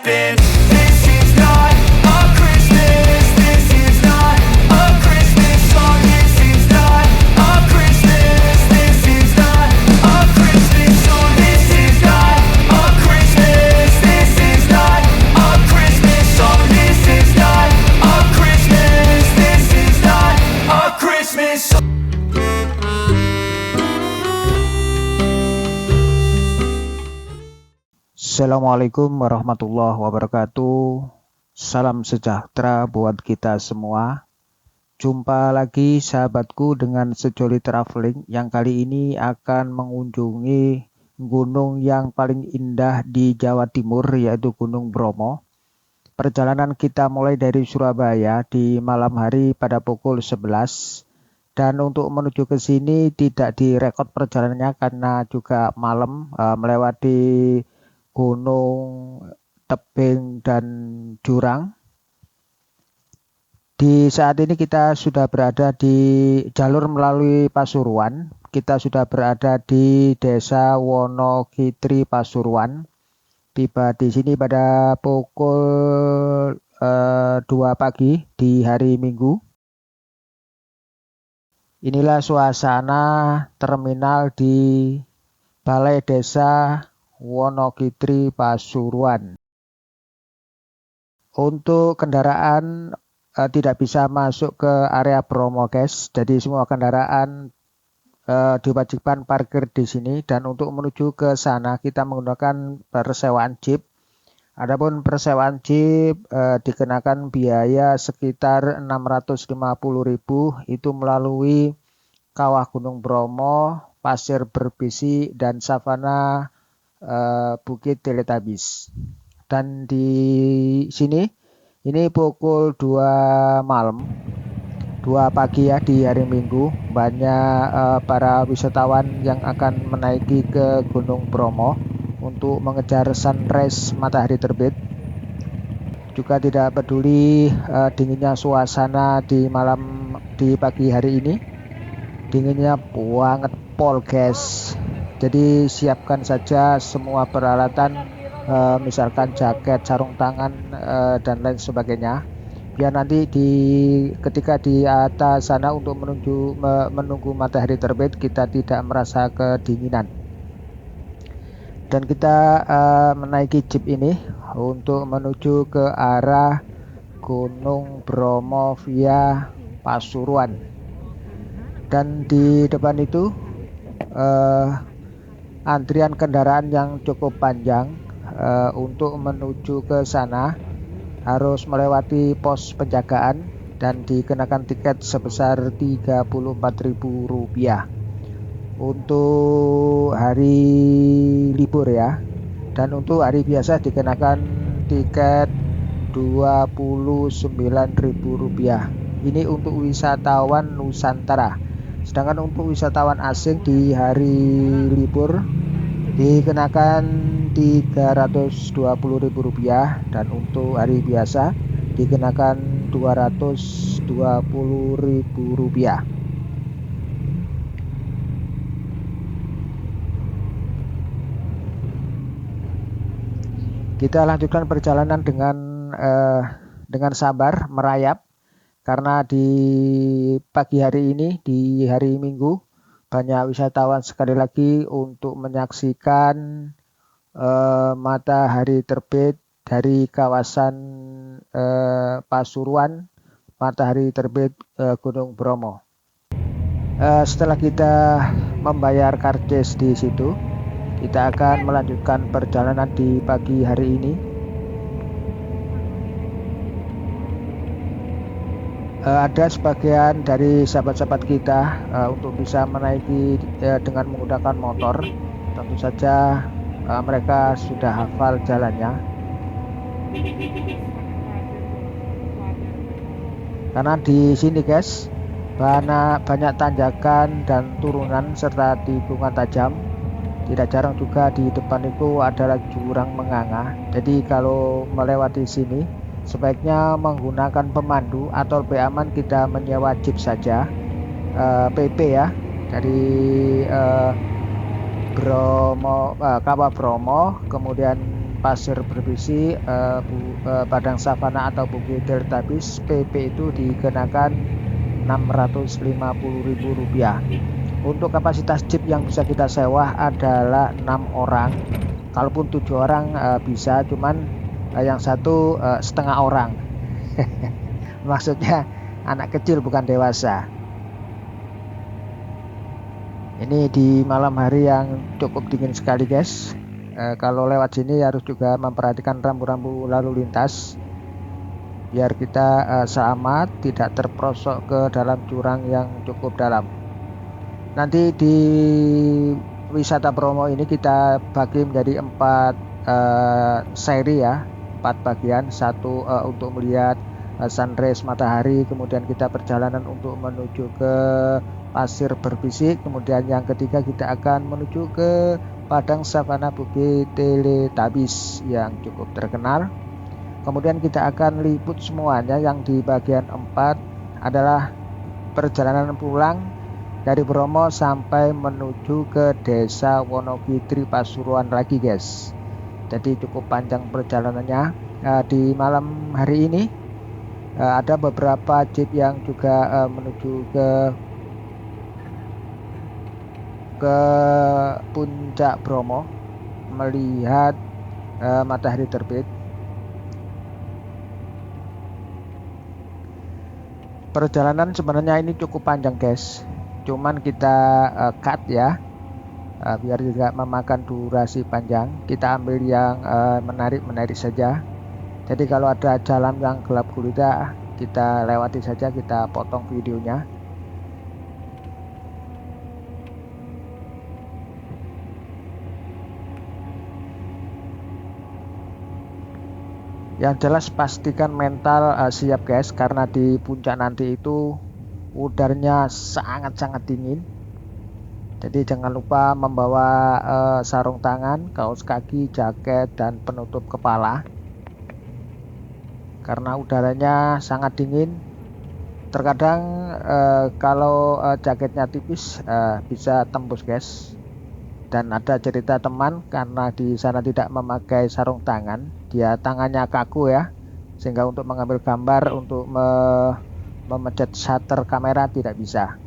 happen. This is not a Christmas. This is not a Christmas song. This is not a Christmas. This is not a Christmas song. This is not a Christmas. This is not a Christmas song. This is not a Christmas. This is not a Christmas song. Assalamualaikum warahmatullahi wabarakatuh. Salam sejahtera buat kita semua. Jumpa lagi sahabatku dengan Sejoli Traveling yang kali ini akan mengunjungi gunung yang paling indah di Jawa Timur, yaitu Gunung Bromo. Perjalanan kita mulai dari Surabaya di malam hari pada pukul 11. Dan untuk menuju ke sini tidak direkod perjalanannya karena juga malam, melewati gunung, tebing, dan jurang. Di saat ini kita sudah berada di jalur melalui Pasuruan. Kita sudah berada di Desa Wonokitri, Pasuruan. Tiba di sini pada pukul 2 pagi di hari Minggu. Inilah suasana terminal di Balai Desa Wonokitri, Pasuruan. Untuk kendaraan tidak bisa masuk ke area Bromo, guys. Jadi semua kendaraan diwajibkan parkir di sini, dan untuk menuju ke sana kita menggunakan persewaan jeep. Adapun persewaan jeep dikenakan biaya sekitar 650.000, itu melalui Kawah Gunung Bromo, Pasir Berbisi, dan Savana Bukit Teletabis. Dan di sini ini pukul 2 malam, 2 pagi ya, di hari Minggu, banyak para wisatawan yang akan menaiki ke Gunung Bromo untuk mengejar sunrise matahari terbit. Juga tidak peduli dinginnya suasana di pagi hari ini. Dinginnya banget pol, guys. Jadi siapkan saja semua peralatan, misalkan jaket, sarung tangan, dan lain sebagainya, biar nanti ketika di atas sana untuk menunggu matahari terbit kita tidak merasa kedinginan. Dan kita menaiki jeep ini untuk menuju ke arah Gunung Bromo via Pasuruan. Dan di depan itu antrian kendaraan yang cukup panjang. Untuk menuju ke sana harus melewati pos penjagaan dan dikenakan tiket sebesar Rp34.000 untuk hari libur ya. Dan untuk hari biasa dikenakan tiket Rp29.000. Ini untuk wisatawan Nusantara. Sedangkan untuk wisatawan asing di hari libur dikenakan Rp320.000, dan untuk hari biasa dikenakan Rp220.000. Kita lanjutkan perjalanan dengan sabar, merayap, karena di pagi hari ini, di hari Minggu, banyak wisatawan sekali lagi untuk menyaksikan matahari terbit dari kawasan Pasuruan, matahari terbit Gunung Bromo. Setelah kita membayar karcis di situ, kita akan melanjutkan perjalanan di pagi hari ini. Ada sebagian dari sahabat-sahabat kita untuk bisa menaiki dengan menggunakan motor. Tentu saja mereka sudah hafal jalannya, karena di sini, guys, banyak tanjakan dan turunan serta tikungan tajam. Tidak jarang juga di depan itu adalah jurang menganga. Jadi kalau melewati sini sebaiknya menggunakan pemandu, atau lebih aman kita menyewa jeep saja, PP ya, dari Kawah Bromo, kemudian pasir berbisi, padang savana atau bukit Teletubbies, PP itu dikenakan Rp650.000. Untuk kapasitas jeep yang bisa kita sewa adalah 6 orang. Kalaupun 7 orang bisa, cuman yang satu setengah orang. Maksudnya anak kecil bukan dewasa. Ini di malam hari yang cukup dingin sekali guys. Kalau lewat sini harus juga memperhatikan rambu-rambu lalu lintas biar kita selamat, tidak terperosok ke dalam jurang yang cukup dalam. Nanti di wisata Bromo ini kita bagi menjadi 4 seri ya, 4 bagian. Satu untuk melihat sunrise matahari, kemudian kita perjalanan untuk menuju ke pasir berbisik, kemudian yang ketiga kita akan menuju ke padang savana bukit Teletubbies yang cukup terkenal. Kemudian kita akan liput semuanya. Yang di bagian 4 adalah perjalanan pulang dari Bromo sampai menuju ke desa Wonogiri Pasuruan lagi guys. Jadi cukup panjang perjalanannya. Di malam hari ini ada beberapa jeep yang juga menuju ke puncak Bromo melihat matahari terbit. Perjalanan sebenarnya ini cukup panjang guys, cuman kita cut ya, biar tidak memakan durasi panjang. Kita ambil yang menarik saja. Jadi kalau ada jalan yang gelap gulita, kita lewati saja, kita potong videonya. Yang jelas pastikan mental siap guys, karena di puncak nanti itu udaranya sangat-sangat dingin. Jadi jangan lupa membawa sarung tangan, kaos kaki, jaket, dan penutup kepala. Karena udaranya sangat dingin. Terkadang kalau jaketnya tipis bisa tembus guys. Dan ada cerita teman karena di sana tidak memakai sarung tangan, dia tangannya kaku ya, sehingga untuk mengambil gambar, untuk memencet shutter kamera tidak bisa.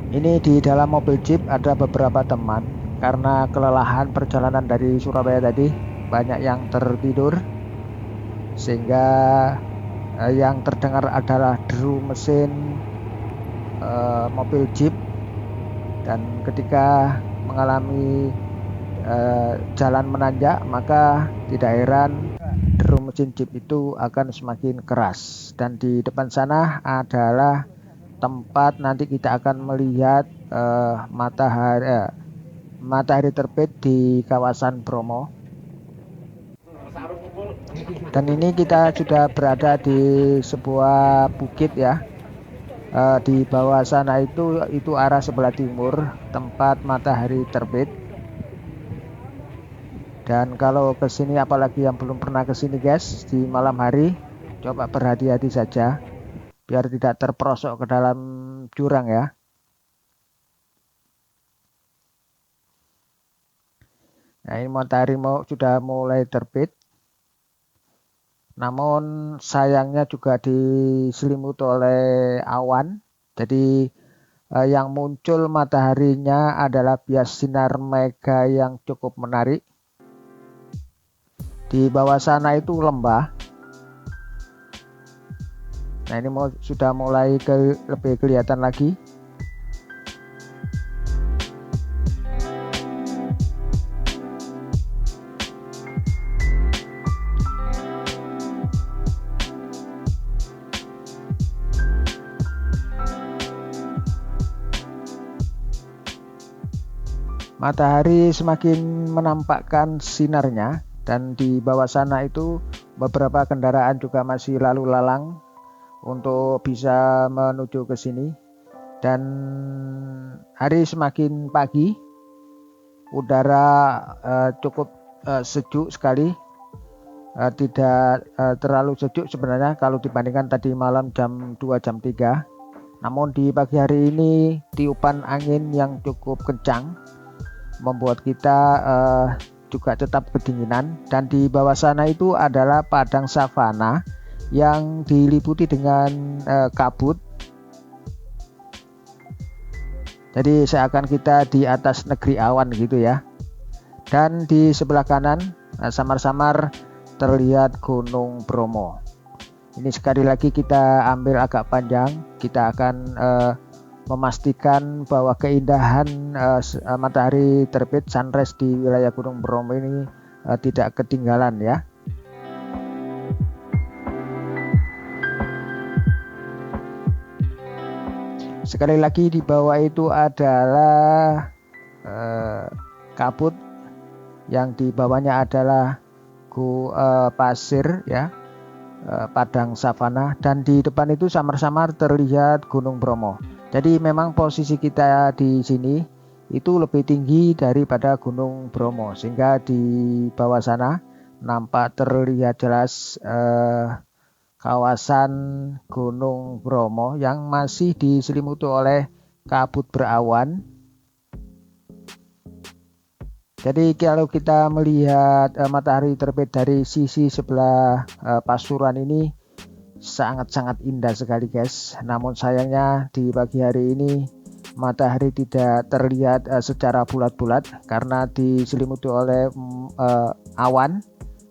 Ini di dalam mobil jeep ada beberapa teman, karena kelelahan perjalanan dari Surabaya tadi banyak yang tertidur, sehingga yang terdengar adalah deru mesin mobil jeep. Dan ketika mengalami jalan menanjak, maka tidak heran deru mesin jeep itu akan semakin keras. Dan di depan sana adalah tempat nanti kita akan melihat matahari terbit di kawasan Bromo. Dan ini kita sudah berada di sebuah bukit ya. Di bawah sana itu arah sebelah timur, tempat matahari terbit. Dan kalau ke sini, apalagi yang belum pernah ke sini guys, di malam hari, coba berhati-hati saja biar tidak terperosok ke dalam jurang ya. Nah, ini matahari sudah mulai terbit. Namun sayangnya juga diselimuti oleh awan. Jadi yang muncul mataharinya adalah bias sinar mega yang cukup menarik. Di bawah sana itu lembah. Nah, ini sudah mulai lebih kelihatan lagi. Matahari semakin menampakkan sinarnya, dan di bawah sana itu beberapa kendaraan juga masih lalu lalang untuk bisa menuju ke sini. Dan hari semakin pagi, udara cukup sejuk sekali, tidak terlalu sejuk sebenarnya kalau dibandingkan tadi malam jam 2 jam 3. Namun di pagi hari ini tiupan angin yang cukup kencang membuat kita juga tetap kedinginan, dan di bawah sana itu adalah padang savana yang diliputi dengan kabut. Jadi seakan kita di atas negeri awan gitu ya. Dan di sebelah kanan samar-samar terlihat Gunung Bromo. Ini sekali lagi kita ambil agak panjang, kita akan memastikan bahwa keindahan matahari terbit sunrise di wilayah Gunung Bromo ini tidak ketinggalan ya. Sekali lagi di bawah itu adalah kabut, yang di bawahnya adalah pasir ya, padang savana, dan di depan itu samar-samar terlihat Gunung Bromo. Jadi memang posisi kita di sini itu lebih tinggi daripada Gunung Bromo, sehingga di bawah sana nampak terlihat jelas kawasan Gunung Bromo yang masih diselimuti oleh kabut berawan. Jadi kalau kita melihat matahari terbit dari sisi sebelah Pasuruan ini sangat-sangat indah sekali guys. Namun sayangnya di pagi hari ini matahari tidak terlihat secara bulat-bulat karena diselimuti oleh awan.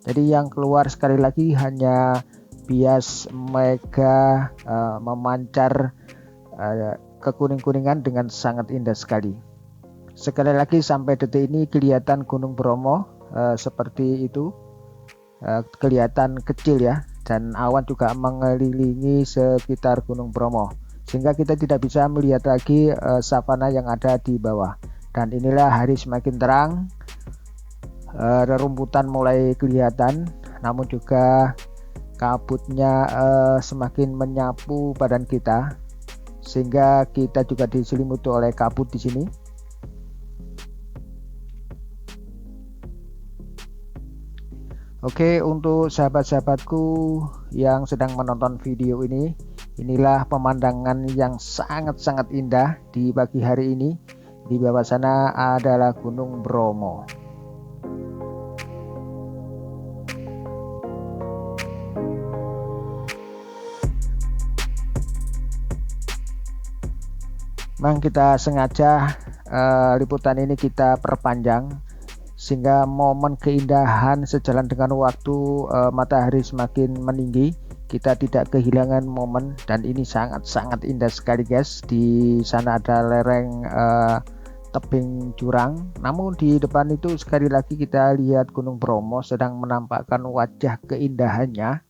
Jadi yang keluar sekali lagi hanya bias mega memancar kekuning-kuningan dengan sangat indah sekali. Sekali lagi sampai detik ini kelihatan Gunung Bromo seperti itu, kelihatan kecil ya, dan awan juga mengelilingi sekitar Gunung Bromo, sehingga kita tidak bisa melihat lagi savana yang ada di bawah. Dan inilah hari semakin terang, rerumputan mulai kelihatan, namun juga kabutnya semakin menyapu badan kita, sehingga kita juga diselimuti oleh kabut di sini. Oke, untuk sahabat-sahabatku yang sedang menonton video ini, inilah pemandangan yang sangat-sangat indah di pagi hari ini. Di bawah sana adalah Gunung Bromo. Memang kita sengaja liputan ini kita perpanjang, sehingga momen keindahan sejalan dengan waktu matahari semakin meninggi, kita tidak kehilangan momen. Dan ini sangat-sangat indah sekali guys. Di sana ada lereng tebing jurang, namun di depan itu sekali lagi kita lihat Gunung Bromo sedang menampakkan wajah keindahannya,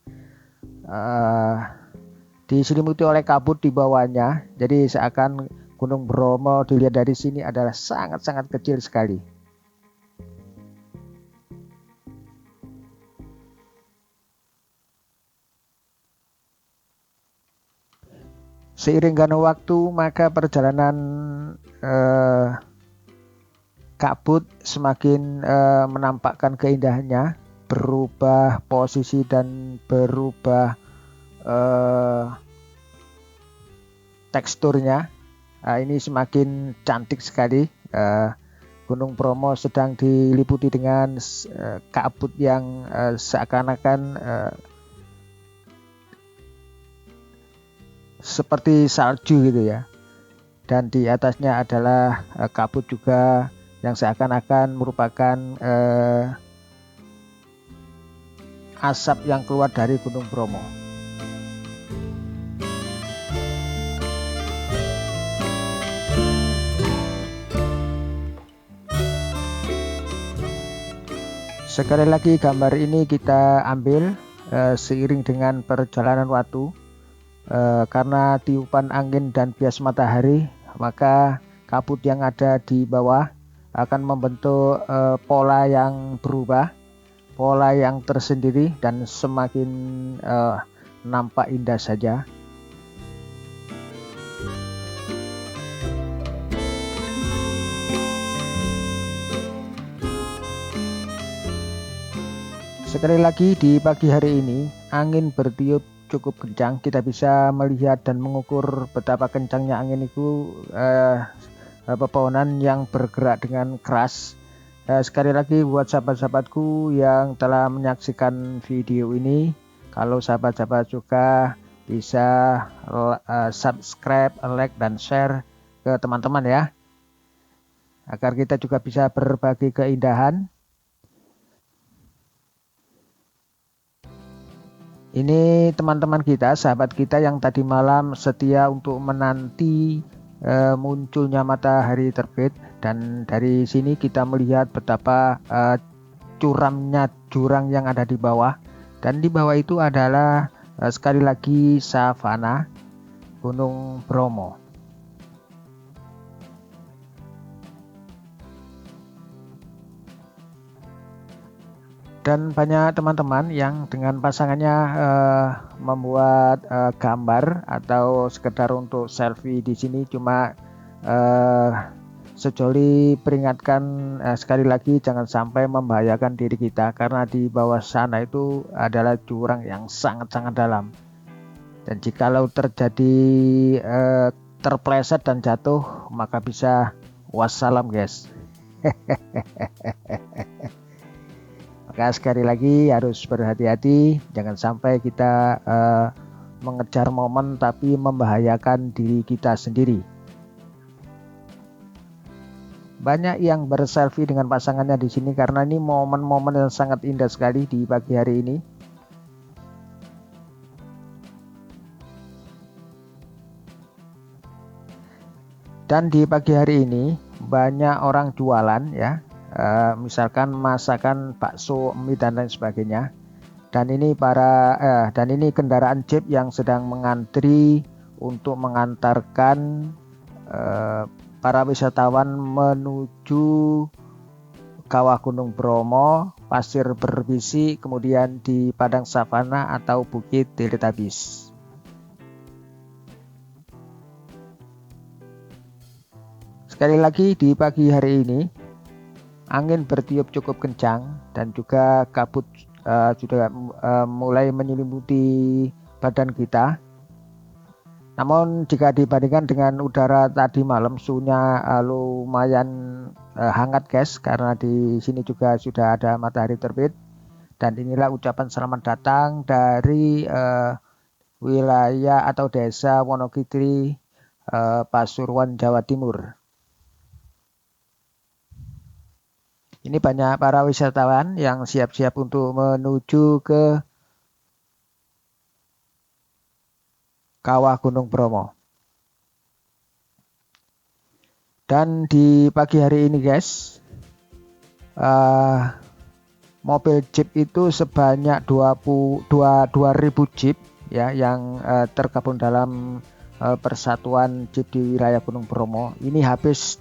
diselimuti oleh kabut di bawahnya. Jadi seakan Gunung Bromo dilihat dari sini adalah sangat-sangat kecil sekali. Seiring dengan waktu, maka perjalanan kabut semakin menampakkan keindahannya, berubah posisi dan berubah teksturnya. Ini semakin cantik sekali. Gunung Bromo sedang diliputi dengan kabut yang seakan-akan seperti salju gitu ya, dan di atasnya adalah kabut juga yang seakan-akan merupakan asap yang keluar dari Gunung Bromo. Sekali lagi gambar ini kita ambil seiring dengan perjalanan waktu. Karena tiupan angin dan bias matahari, maka kabut yang ada di bawah akan membentuk pola yang berubah, pola yang tersendiri, dan semakin nampak indah saja. Sekali lagi di pagi hari ini angin bertiup cukup kencang, kita bisa melihat dan mengukur betapa kencangnya angin itu pepohonan yang bergerak dengan keras. Sekali lagi buat sahabat-sahabatku yang telah menyaksikan video ini, kalau sahabat-sahabat suka bisa subscribe, like, dan share ke teman-teman ya, agar kita juga bisa berbagi keindahan. Ini teman-teman kita, sahabat kita yang tadi malam setia untuk menanti munculnya matahari terbit, dan dari sini kita melihat betapa curamnya jurang yang ada di bawah, dan di bawah itu adalah sekali lagi savana Gunung Bromo. Dan banyak teman-teman yang dengan pasangannya membuat gambar atau sekedar untuk selfie di sini. Cuma sejoli peringatkan sekali lagi jangan sampai membahayakan diri kita, karena di bawah sana itu adalah jurang yang sangat-sangat dalam. Dan jikalau terjadi terpleset dan jatuh, maka bisa wassalam guys. Maka sekali lagi harus berhati-hati, jangan sampai kita mengejar momen tapi membahayakan diri kita sendiri. Banyak yang berselfie dengan pasangannya di sini karena ini momen-momen yang sangat indah sekali di pagi hari ini. Dan di pagi hari ini banyak orang jualan ya. Misalkan masakan bakso, mie, dan lain sebagainya. Dan ini kendaraan jeep yang sedang mengantri untuk mengantarkan para wisatawan menuju Kawah Gunung Bromo, Pasir Berbisi, kemudian di Padang Savana atau Bukit Teletabis. Sekali lagi di pagi hari ini angin bertiup cukup kencang dan juga kabut sudah mulai menyelimuti badan kita. Namun jika dibandingkan dengan udara tadi malam, suhunya lumayan hangat guys, karena di sini juga sudah ada matahari terbit. Dan inilah ucapan selamat datang dari wilayah atau desa Wonokitri, Pasuruan, Jawa Timur. Ini banyak para wisatawan yang siap-siap untuk menuju ke Kawah Gunung Bromo. Dan di pagi hari ini guys, mobil jeep itu sebanyak 2000 jeep ya, yang tergabung dalam persatuan jeep di wilayah Gunung Bromo. Ini habis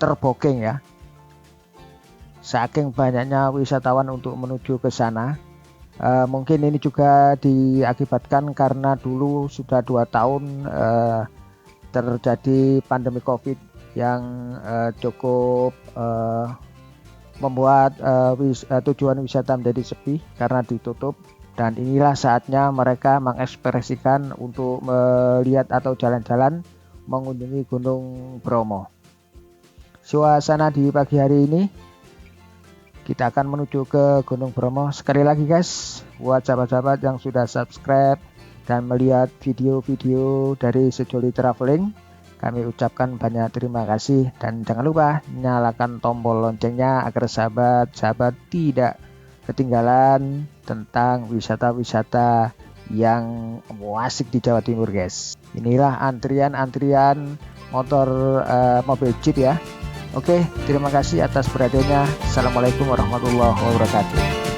terbooking ya, saking banyaknya wisatawan untuk menuju ke sana. Mungkin ini juga diakibatkan karena dulu sudah 2 tahun terjadi pandemi COVID yang cukup membuat tujuan wisata menjadi sepi karena ditutup. Dan inilah saatnya mereka mengekspresikan untuk melihat atau jalan-jalan mengunjungi Gunung Bromo. Suasana di pagi hari ini kita akan menuju ke Gunung Bromo. Sekali lagi guys, buat sahabat-sahabat yang sudah subscribe dan melihat video-video dari Sejoli Traveling, kami ucapkan banyak terima kasih. Dan jangan lupa nyalakan tombol loncengnya agar sahabat-sahabat tidak ketinggalan tentang wisata-wisata yang asik di Jawa Timur guys. Inilah antrian motor mobil jeep ya. Oke, terima kasih atas perhatiannya. Assalamualaikum warahmatullahi wabarakatuh.